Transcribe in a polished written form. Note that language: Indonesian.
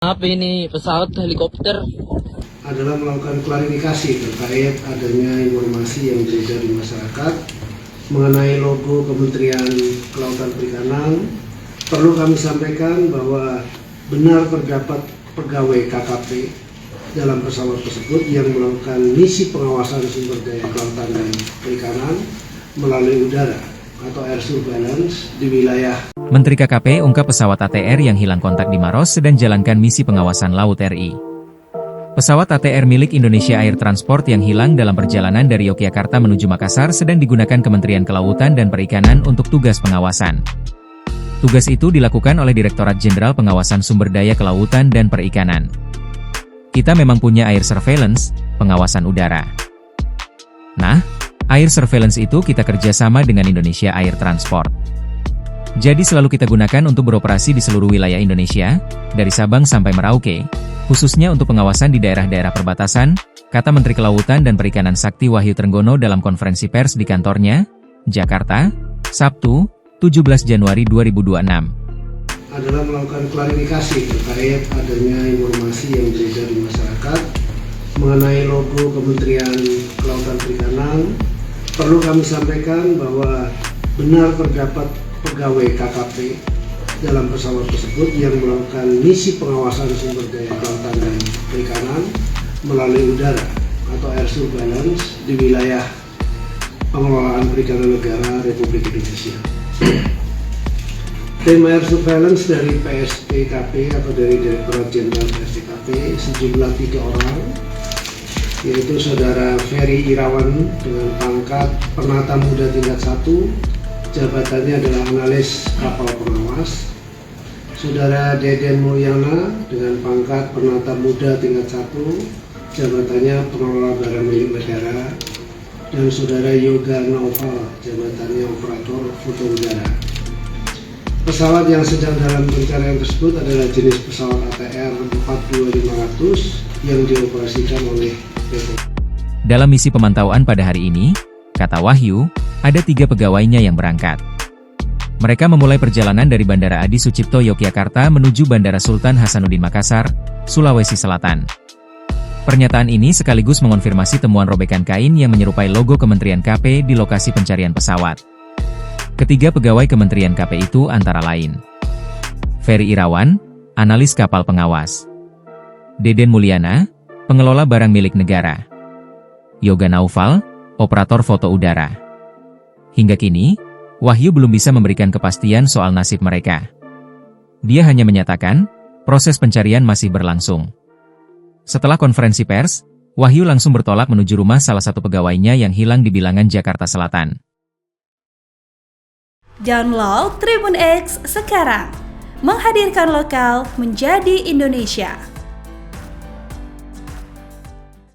Apa ini pesawat helikopter? Adalah melakukan klarifikasi terkait adanya informasi yang beredar di masyarakat mengenai logo Kementerian Kelautan Perikanan. Perlu kami sampaikan bahwa benar terdapat pegawai KKP dalam pesawat tersebut yang melakukan misi pengawasan sumber daya kelautan dan perikanan melalui udara atau air surveillance di wilayah. Menteri KKP ungkap pesawat ATR yang hilang kontak di Maros sedang jalankan misi pengawasan laut RI. Pesawat ATR milik Indonesia Air Transport yang hilang dalam perjalanan dari Yogyakarta menuju Makassar sedang digunakan Kementerian Kelautan dan Perikanan untuk tugas pengawasan. Tugas itu dilakukan oleh Direktorat Jenderal Pengawasan Sumber Daya Kelautan dan Perikanan. Kita memang punya air surveillance, pengawasan udara. Nah, air surveillance itu kita kerjasama dengan Indonesia Air Transport. Jadi selalu kita gunakan untuk beroperasi di seluruh wilayah Indonesia, dari Sabang sampai Merauke, khususnya untuk pengawasan di daerah-daerah perbatasan, kata Menteri Kelautan dan Perikanan Sakti Wahyu Trenggono dalam konferensi pers di kantornya, Jakarta, Sabtu, 17 Januari 2026. Adalah melakukan klarifikasi terkait adanya informasi yang beredar di masyarakat mengenai logo Kementerian Kelautan Perikanan. Perlu kami sampaikan bahwa benar terdapat pegawai KKP dalam pesawat tersebut yang melakukan misi pengawasan sumber daya kelautan dan perikanan melalui udara atau air surveillance di wilayah pengelolaan perikanan negara Republik Indonesia. Tim air surveillance dari PSPKP atau dari Direktorat Jenderal PSPKP sejumlah 3 orang, yaitu Saudara Ferry Irawan dengan pangkat Penata Muda tingkat 1, jabatannya adalah analis kapal pengawas. Saudara Deden Mulyana dengan pangkat Penata Muda tingkat 1, jabatannya pengelola barang milik negara. Dan Saudara Yoga Naufal, jabatannya operator foto udara. Pesawat yang sedang dalam pencarian tersebut adalah jenis pesawat ATR 42500 yang dioperasikan oleh PT. Dalam misi pemantauan pada hari ini, kata Wahyu, ada 3 pegawainya yang berangkat. Mereka memulai perjalanan dari Bandara Adi Sucipto Yogyakarta menuju Bandara Sultan Hasanuddin Makassar, Sulawesi Selatan. Pernyataan ini sekaligus mengonfirmasi temuan robekan kain yang menyerupai logo Kementerian KP di lokasi pencarian pesawat. Ketiga pegawai Kementerian KP itu antara lain Ferry Irawan, analis kapal pengawas; Deden Mulyana, pengelola barang milik negara; Yoga Naufal, operator foto udara. Hingga kini, Wahyu belum bisa memberikan kepastian soal nasib mereka. Dia hanya menyatakan, proses pencarian masih berlangsung. Setelah konferensi pers, Wahyu langsung bertolak menuju rumah salah satu pegawainya yang hilang di Bilangan, Jakarta Selatan. Download Tribun X sekarang, menghadirkan lokal menjadi Indonesia.